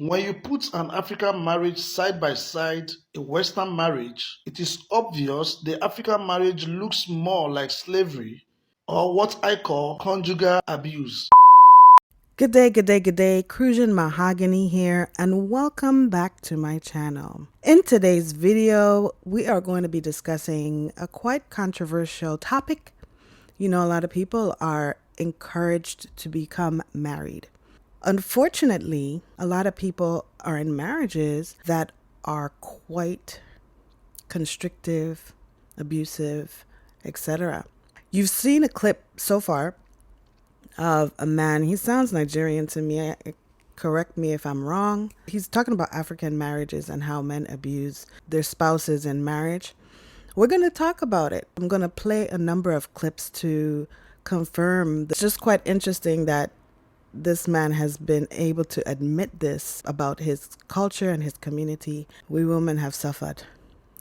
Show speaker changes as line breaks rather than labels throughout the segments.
When you put an African marriage side by side a Western marriage, it is obvious the African marriage looks more like slavery or what I call conjugal abuse.
Good day, good day, good day. Crucian Mahogany here, and welcome back to my channel. In today's video, we are going to be discussing a quite controversial topic. You know, a lot of people are encouraged to become married. Unfortunately, a lot of people are in marriages that are quite constrictive, abusive, etc. You've seen a clip so far of a man. He sounds Nigerian to me. Correct me if I'm wrong. He's talking about African marriages and how men abuse their spouses in marriage. We're going to talk about it. I'm going to play a number of clips to confirm. It's just quite interesting that this man has been able to admit this about his culture and his community. We women have suffered.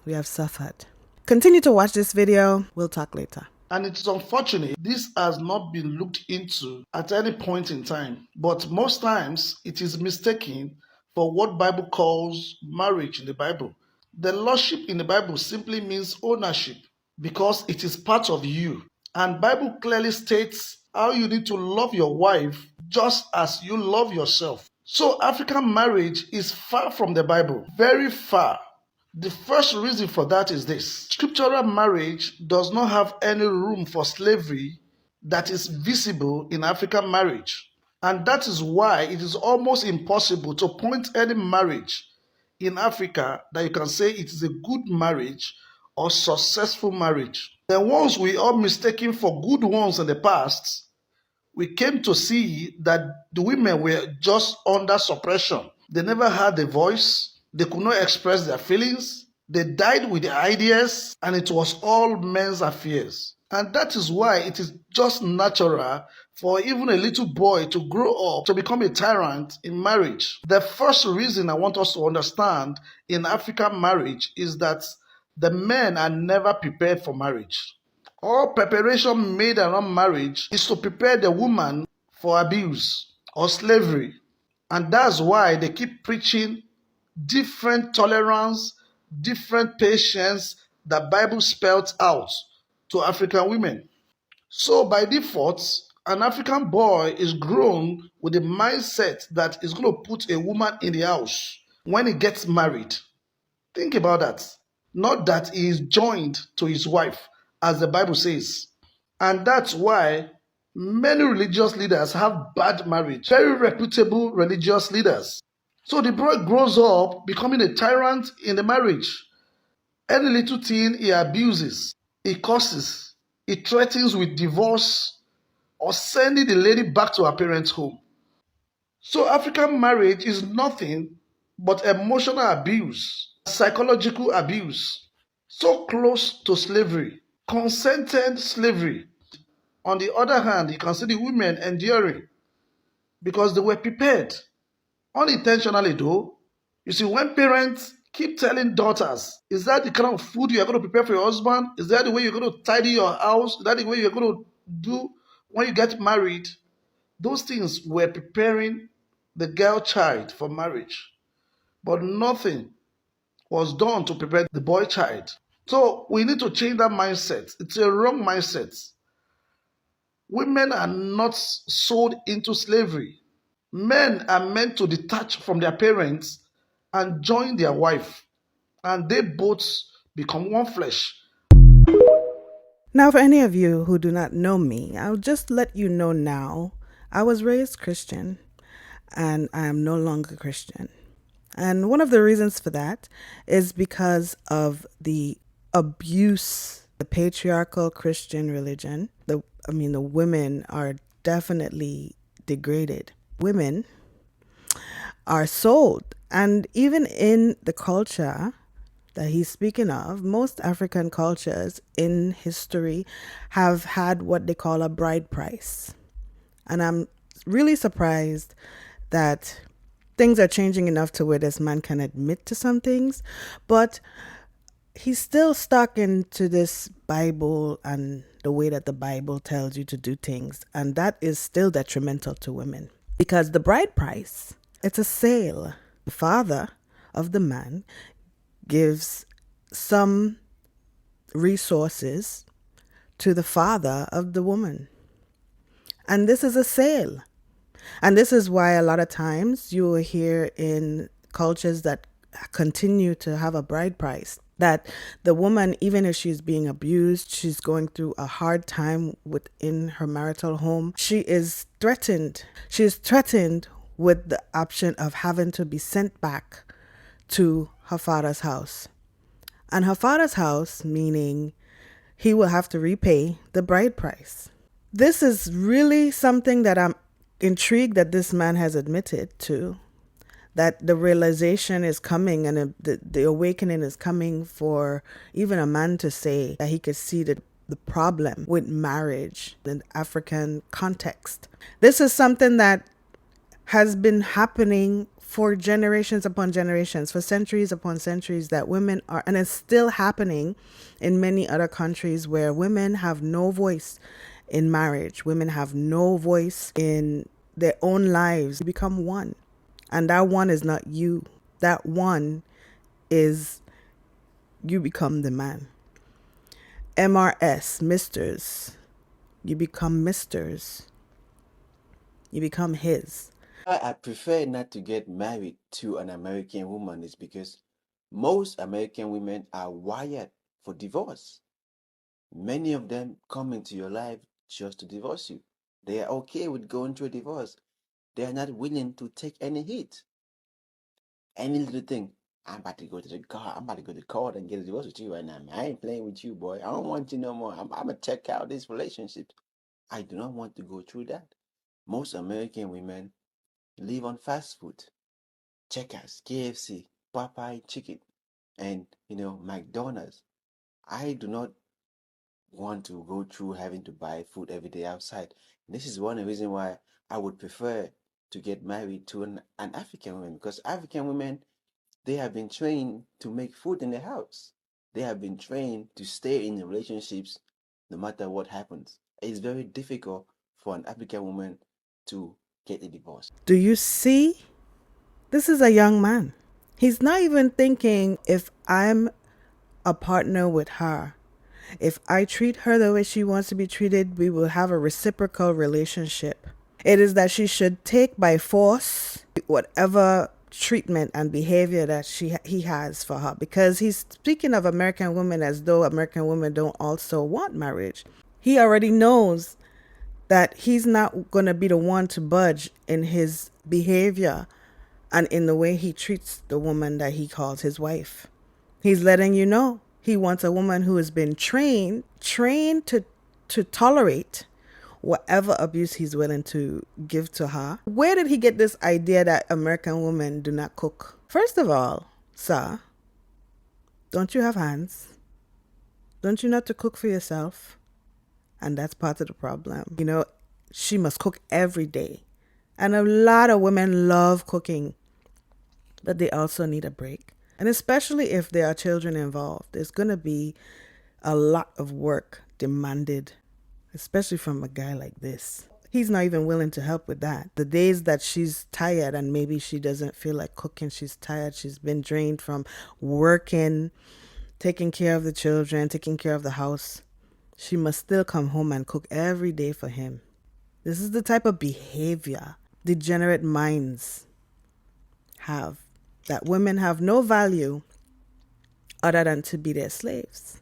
We have suffered. Continue to watch this video. We'll talk later.
And it's unfortunate this has not been looked into at any point in time. But most times it is mistaken for what Bible calls marriage in the Bible. The lordship in the Bible simply means ownership because it is part of you. And Bible clearly states how you need to love your wife just as you love yourself. So African marriage is far from the Bible, very far. The first reason for that is this. Scriptural marriage does not have any room for slavery that is visible in African marriage. And that is why it is almost impossible to point any marriage in Africa that you can say it is a good marriage or successful marriage. The ones we all mistaken for good ones in the past, we came to see that the women were just under suppression. They never had a voice. They could not express their feelings. They died with their ideas, and it was all men's affairs. And that is why it is just natural for even a little boy to grow up to become a tyrant in marriage. The first reason I want us to understand in African marriage is that the men are never prepared for marriage. All preparation made around marriage is to prepare the woman for abuse or slavery. And that's why they keep preaching different tolerance, different patience that Bible spells out to African women. So by default, an African boy is grown with the mindset that is going to put a woman in the house when he gets married. Think about that. Not that he is joined to his wife, as the Bible says. And that's why many religious leaders have bad marriage, very reputable religious leaders. So the boy grows up becoming a tyrant in the marriage. Any little thing he abuses, he curses, he threatens with divorce or sending the lady back to her parents' home. So African marriage is nothing but emotional abuse, psychological abuse, so close to slavery, consented slavery. On the other hand, you can see the women enduring because they were prepared. Unintentionally though, you see, when parents keep telling daughters, is that the kind of food you are going to prepare for your husband? Is that the way you're going to tidy your house? Is that the way you're going to do when you get married? Those things were preparing the girl child for marriage. But nothing was done to prepare the boy child. So we need to change that mindset. It's a wrong mindset. Women are not sold into slavery. Men are meant to detach from their parents and join their wife, and they both become one flesh.
Now, for any of you who do not know me, I'll just let you know now, I was raised Christian and I am no longer Christian. And one of the reasons for that is because of the abuse, the patriarchal Christian religion. The women are definitely degraded. Women are sold. And even in the culture that he's speaking of, most African cultures in history have had what they call a bride price. And I'm really surprised that things are changing enough to where this man can admit to some things, but he's still stuck into this Bible and the way that the Bible tells you to do things. And that is still detrimental to women because the bride price, it's a sale. The father of the man gives some resources to the father of the woman. And this is a sale. And this is why a lot of times you will hear in cultures that continue to have a bride price that the woman, even if she's being abused, she's going through a hard time within her marital home, she is threatened. She is threatened with the option of having to be sent back to her father's house. And her father's house, meaning he will have to repay the bride price. This is really something that I'm intrigued that this man has admitted to, that the realization is coming and the awakening is coming for even a man to say that he could see the problem with marriage in the African context. This is something that has been happening for generations upon generations, for centuries upon centuries, that women are, and it's still happening in many other countries where women have no voice in marriage. Women have no voice in their own lives. You become one. And that one is not you. That one is you become the man. MRS, Misters. You become Misters. You become his.
I prefer not to get married to an American woman is because most American women are wired for divorce. Many of them come into your life just to divorce you. They are okay with going through a divorce. They are not willing to take any hit. Any little thing. I'm about to go to the car. I'm about to go to court and get a divorce with you right now. Man. I ain't playing with you, boy. I don't want you no more. I'm going to check out this relationship. I do not want to go through that. Most American women live on fast food. Checkers, KFC, Popeye chicken, and McDonald's. I do not want to go through having to buy food every day outside. This is one of the reasons why I would prefer to get married to an African woman, because African women, they have been trained to make food in the house. They have been trained to stay in the relationships no matter what happens. It's very difficult for an African woman to get a divorce.
Do you see? This is a young man. He's not even thinking, if I'm a partner with her, if I treat her the way she wants to be treated, we will have a reciprocal relationship. It is that she should take by force whatever treatment and behavior that he has for her, because he's speaking of American women as though American women don't also want marriage. He already knows that he's not going to be the one to budge in his behavior and in the way he treats the woman that he calls his wife. He's letting you know he wants a woman who has been trained to tolerate whatever abuse he's willing to give to her. Where did he get this idea that American women do not cook? First of all, sir, don't you have hands? Don't you know to cook for yourself? And that's part of the problem. She must cook every day. And a lot of women love cooking, but they also need a break. And especially if there are children involved, there's going to be a lot of work demanded, especially from a guy like this. He's not even willing to help with that. The days that she's tired and maybe she doesn't feel like cooking, she's tired, she's been drained from working, taking care of the children, taking care of the house, she must still come home and cook every day for him. This is the type of behavior degenerate minds have, that women have no value other than to be their slaves.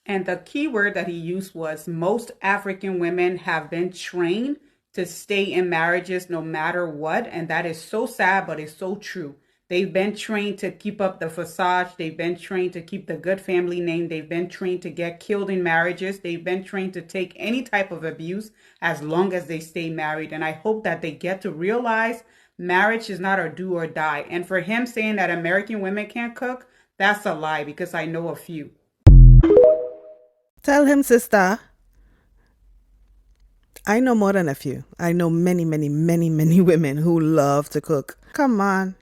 And the key word that he used was, most African women have been trained to stay in marriages no matter what. And that is so sad, but it's so true. They've been trained to keep up the facade. They've been trained to keep the good family name. They've been trained to get killed in marriages. They've been trained to take any type of abuse as long as they stay married. And I hope that they get to realize marriage is not a do or die. And for him saying that American women can't cook, that's a lie, because I know a few.
Tell him, sister, I know more than a few. I know many, many, many, many women who love to cook. Come on.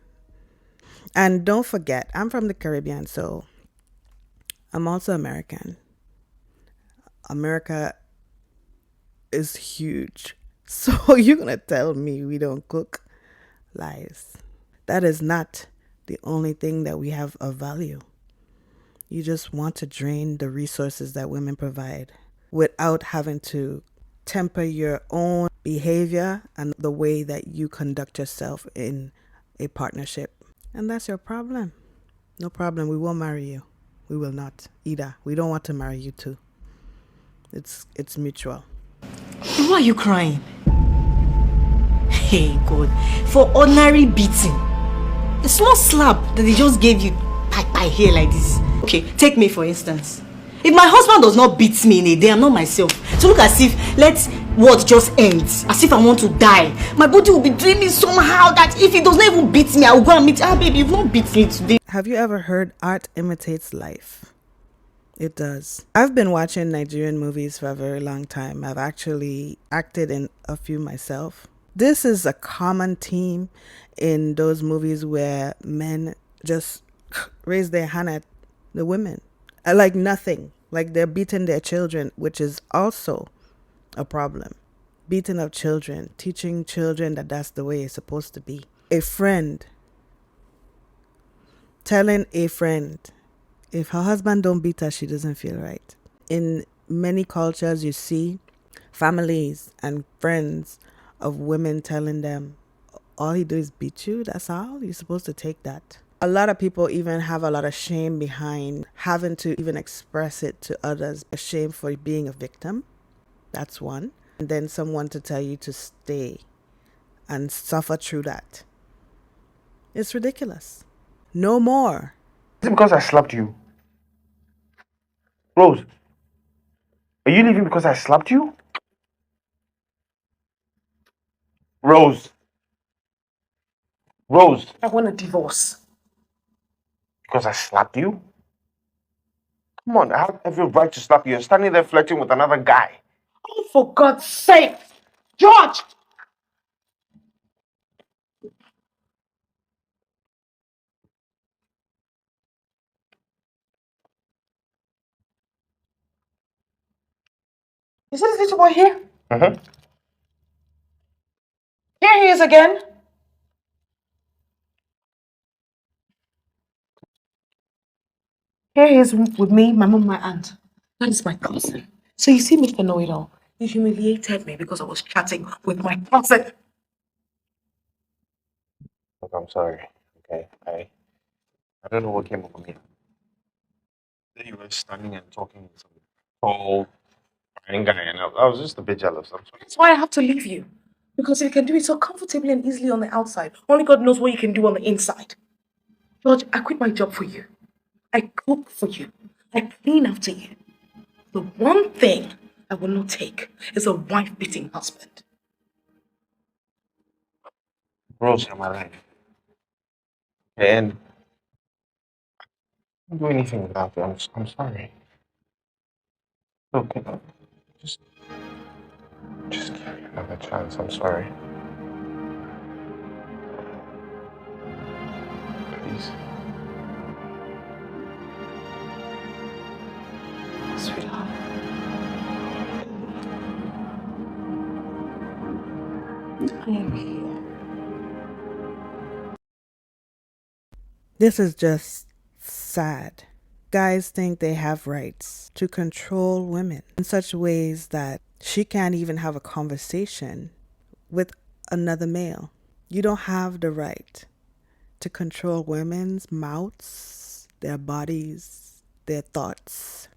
And don't forget, I'm from the Caribbean, so I'm also American. America is huge. So you're going to tell me we don't cook? Lies. That is not the only thing that we have of value. You just want to drain the resources that women provide without having to temper your own behavior and the way that you conduct yourself in a partnership. And that's your problem. No problem. We won't marry you. We will not either. We don't want to marry you too. It's mutual.
Why are you crying? Hey God, for ordinary beating, a small slap that they just gave you by here like this. Okay, take me for instance. If my husband does not beat me in a day, I'm not myself. So look as if let what just ends, as if I want to die. My body will be dreaming somehow that if he does not even beat me, I will go and meet. Baby, you've not beat me today.
Have you ever heard art imitates life? It does. I've been watching Nigerian movies for a very long time. I've actually acted in a few myself. This is a common theme in those movies where men just raise their hand at the women. Like nothing. Like they're beating their children, which is also a problem. Beating of children, teaching children that that's the way it's supposed to be. A friend telling a friend, if her husband don't beat her, she doesn't feel right. In many cultures, you see families and friends of women telling them, all he do is beat you, that's all? You're supposed to take that. A lot of people even have a lot of shame behind having to even express it to others. A shame for being a victim. That's one. And then someone to tell you to stay and suffer through that. It's ridiculous. No more.
Is it because I slapped you? Rose, are you leaving because I slapped you? Rose. Rose.
I want a divorce.
Because I slapped you? Come on, I have every right to slap you. You're standing there flirting with another guy.
Oh, for God's sake! George! You see this little boy here?
Mm-hmm.
Here he is again. Here he is with me, my mom, my aunt. That is my cousin. So you see, Mr. Know-it-all, you humiliated me because I was chatting with my cousin.
Look, I'm sorry. Okay, I don't know what came over me. Then you were standing and talking with some tall, fine guy, and I was just a bit jealous. I'm sorry.
That's why I have to leave you. Because you can do it so comfortably and easily on the outside. Only God knows what you can do on the inside. George, I quit my job for you. I cook for you. I clean after you. The one thing I will not take is a wife-beating husband.
Rose, you're my life. Okay, and I can't do anything without you. I'm sorry. Look, just give me another chance. I'm sorry. Please.
Sweetheart. I am here.
This is just sad. Guys think they have rights to control women in such ways that she can't even have a conversation with another male. You don't have the right to control women's mouths, their bodies, their thoughts.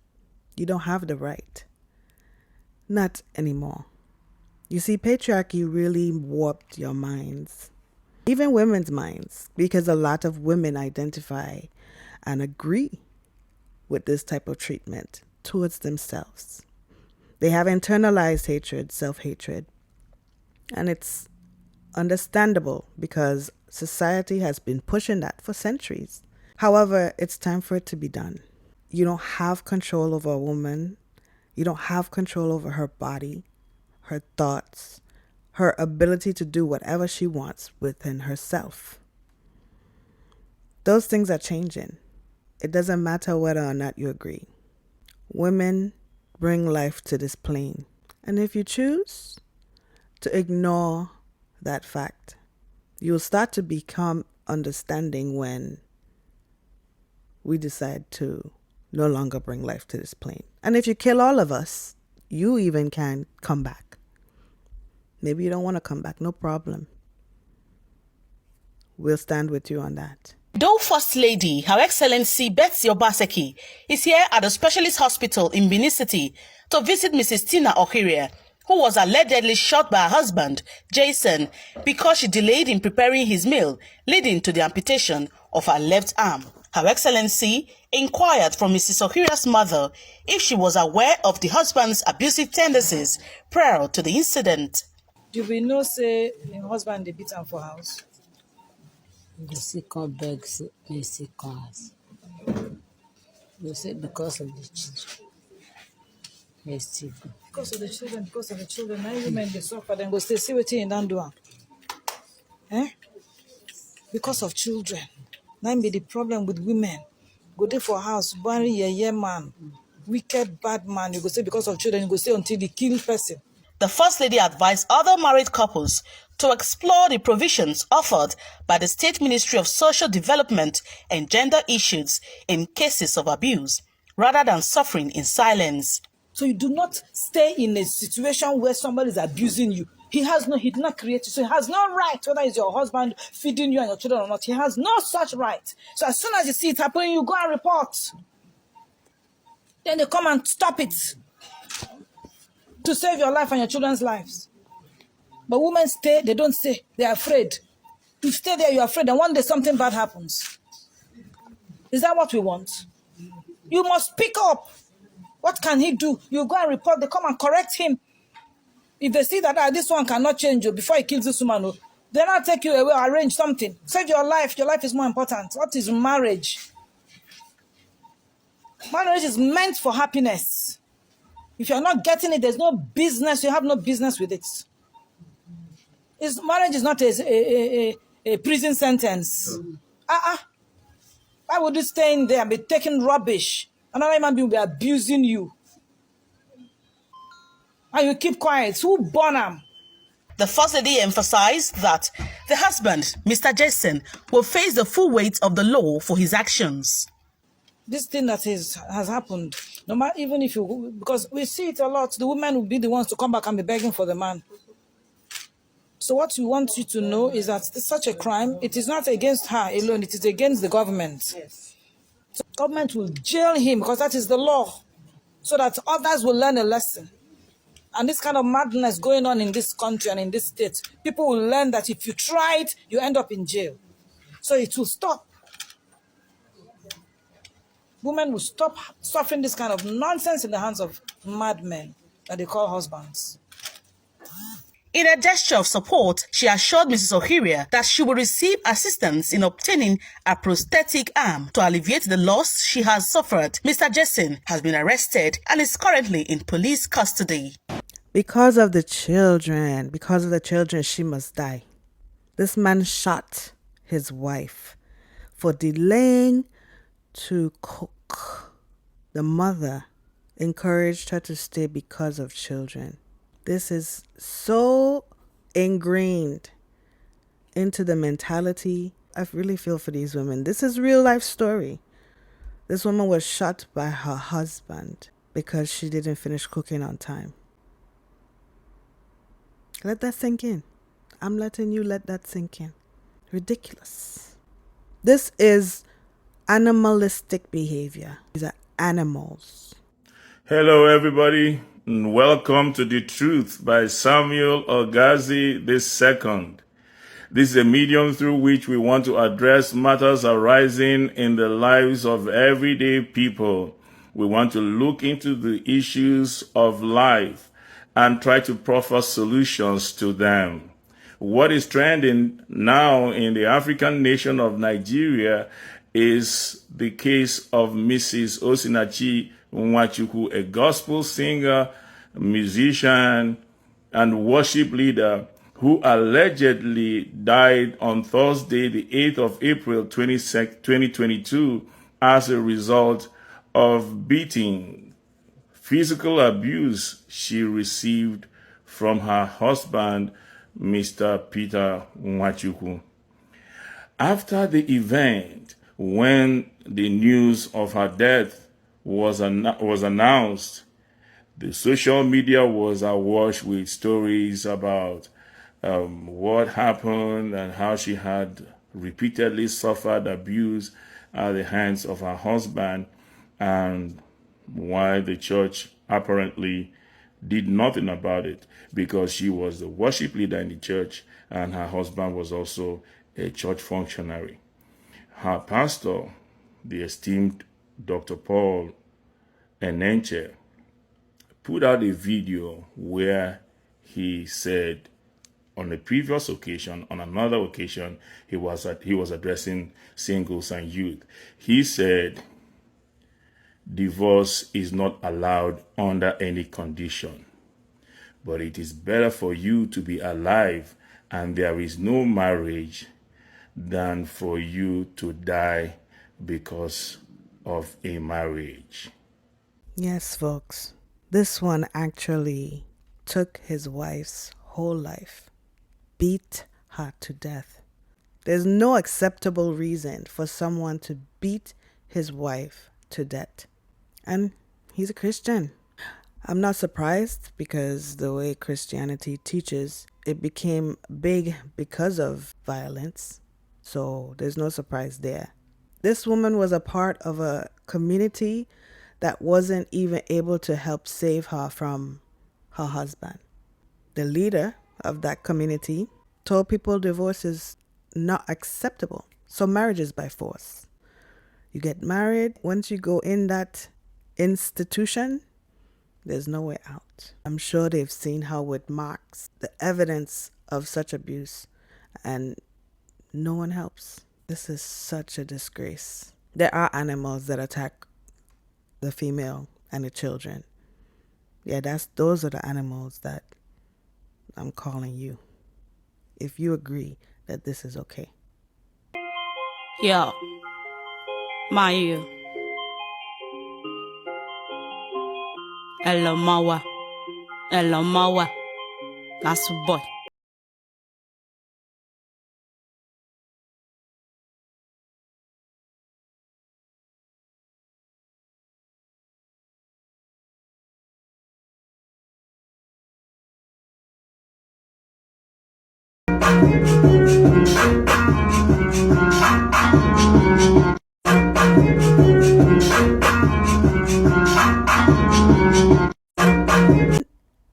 You don't have the right. Not anymore. You see, patriarchy really warped your minds. Even women's minds, because a lot of women identify and agree with this type of treatment towards themselves. They have internalized hatred, self-hatred, and it's understandable because society has been pushing that for centuries. However, it's time for it to be done. You don't have control over a woman. You don't have control over her body, her thoughts, her ability to do whatever she wants within herself. Those things are changing. It doesn't matter whether or not you agree. Women bring life to this plane. And if you choose to ignore that fact, you'll start to become understanding when we decide to no longer bring life to this plane. And if you kill all of us, you even can come back. Maybe you don't want to come back, no problem. We'll stand with you on that.
Though First Lady, Her Excellency Betsy Obaseki, is here at the specialist hospital in Benin City to visit Mrs. Tina Ohirie, who was allegedly shot by her husband, Jason, because she delayed in preparing his meal, leading to the amputation of her left arm. Her Excellency inquired from Mrs. Ohirie's mother if she was aware of the husband's abusive tendencies prior to the incident.
Do we know say your husband they beat him for house?
The second begs mercy cause. You say because of the children. Mercy.
Because of the children, because of the children. Now women they suffer, then go stay see what you don't do. Eh? Because of children. Now be the problem with women. Go there for house, bury a man, wicked bad man. You go say because of children, you go say until they kill person.
The First Lady advised other married couples to explore the provisions offered by the State Ministry of Social Development and Gender Issues in cases of abuse, rather than suffering in silence.
So you do not stay in a situation where somebody is abusing you. He did not create you, so he has no right, whether it's your husband feeding you and your children or not. He has no such right. So as soon as you see it happening, you go and report. Then they come and stop it to save your life and your children's lives. But women stay, they don't stay. They're afraid. You stay there, you're afraid, and one day something bad happens. Is that what we want? You must speak up. What can he do? You go and report, they come and correct him. If they see that this one cannot change you before he kills this woman, they'll not take you away, arrange something. Save your life. Your life is more important. What is marriage? Marriage is meant for happiness. If you're not getting it, there's no business, you have no business with it. Marriage is not a prison sentence. Why would you stay in there and be taking rubbish? Another human being will be abusing you. And you keep quiet. Who born him?
The First Lady emphasized that the husband, Mr. Jason, will face the full weight of the law for his actions.
This thing that has happened, no matter even if you, because we see it a lot, the women will be the ones to come back and be begging for the man. So what we want you to know is that such a crime, it is not against her alone, it is against the government. Yes. So the government will jail him because that is the law, so that others will learn a lesson. And this kind of madness going on in this country and in this state, people will learn that if you try it, you end up in jail. So it will stop. Women will stop suffering this kind of nonsense in the hands of madmen that they call husbands.
In a gesture of support, she assured Mrs. Ohirie that she will receive assistance in obtaining a prosthetic arm to alleviate the loss she has suffered. Mr. Jason has been arrested and is currently in police custody.
Because of the children, she must die. This man shot his wife for delaying to cook. The mother encouraged her to stay because of children. This is so ingrained into the mentality. I really feel for these women. This is real life story. This woman was shot by her husband because she didn't finish cooking on time. Let that sink in. I'm letting you let that sink in. Ridiculous. This is animalistic behavior. These are animals.
Hello, everybody, and welcome to The Truth by Samuel Ogazi II. This is a medium through which we want to address matters arising in the lives of everyday people. We want to look into the issues of life and try to proffer solutions to them. What is trending now in the African nation of Nigeria is the case of Mrs. Osinachi Nwachukwu, a gospel singer, musician, and worship leader who allegedly died on Thursday, the 8th of April, 2022, as a result of beating, physical abuse she received from her husband, Mr. Peter Nwachukwu. After the event, when the news of her death was announced, the social media was awash with stories about what happened and how she had repeatedly suffered abuse at the hands of her husband, and why the church apparently did nothing about it, because she was the worship leader in the church and her husband was also a church functionary. Her pastor, the esteemed Dr. Paul Enenche, put out a video where he said on a previous occasion, on another occasion, he was addressing singles and youth. He said, divorce is not allowed under any condition, but it is better for you to be alive and there is no marriage than for you to die because of a marriage.
Yes, folks. This one actually took his wife's whole life, beat her to death. There's no acceptable reason for someone to beat his wife to death. And he's a Christian. I'm not surprised, because the way Christianity teaches, it became big because of violence. So there's no surprise there. This woman was a part of a community that wasn't even able to help save her from her husband. The leader of that community told people divorce is not acceptable. So marriage is by force. You get married. Once you go in that institution, there's no way out. I'm sure they've seen how it marks the evidence of such abuse, and no one helps. This is such a disgrace. There are animals that attack the female and the children. Yeah, those are the animals that I'm calling you. If you agree that this is okay.
Yo, Mayu, Elomawa, that's boy.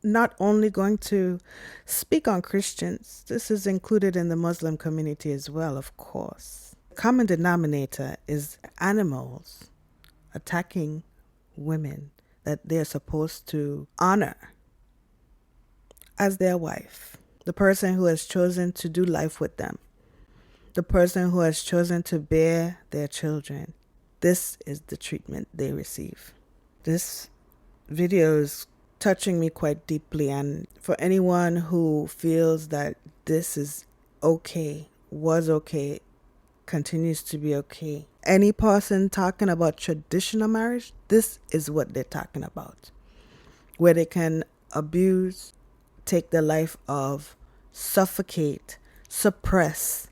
Not only going to speak on Christians, this is included in the Muslim community as well, of course. The common denominator is animals attacking women that they're supposed to honor as their wife, the person who has chosen to do life with them, the person who has chosen to bear their children. This is the treatment they receive. This video is touching me quite deeply, and for anyone who feels that this is okay, was okay, continues to be okay, any person talking about traditional marriage, this is what they're talking about, where they can abuse, take the life of, suffocate, suppress,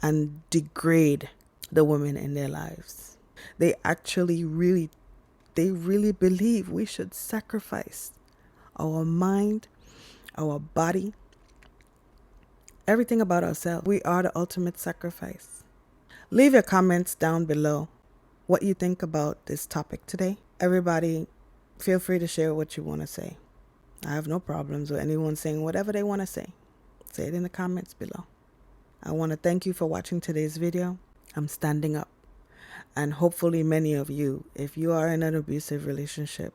and degrade the women in their lives. They really believe we should sacrifice our mind, our body, everything about ourselves. We are the ultimate sacrifice. Leave your comments down below what you think about this topic today. Everybody, feel free to share what you want to say. I have no problems with anyone saying whatever they want to say. Say it in the comments below. I want to thank you for watching today's video. I'm standing up. And hopefully many of you, if you are in an abusive relationship,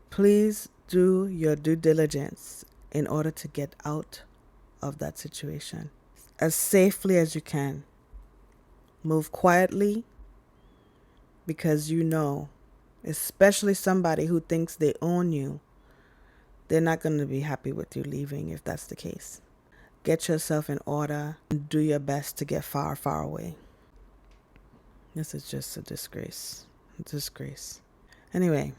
please do your due diligence in order to get out of that situation as safely as you can. Move quietly, because you know, especially somebody who thinks they own you, they're not going to be happy with you leaving if that's the case. Get yourself in order and do your best to get far, far away. This is just a disgrace. A disgrace. Anyway,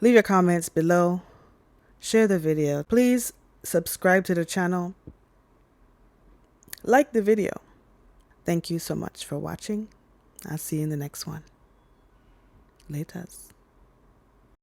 leave your comments below. Share the video. Please subscribe to the channel. Like the video. Thank you so much for watching. I'll see you in the next one. Laters.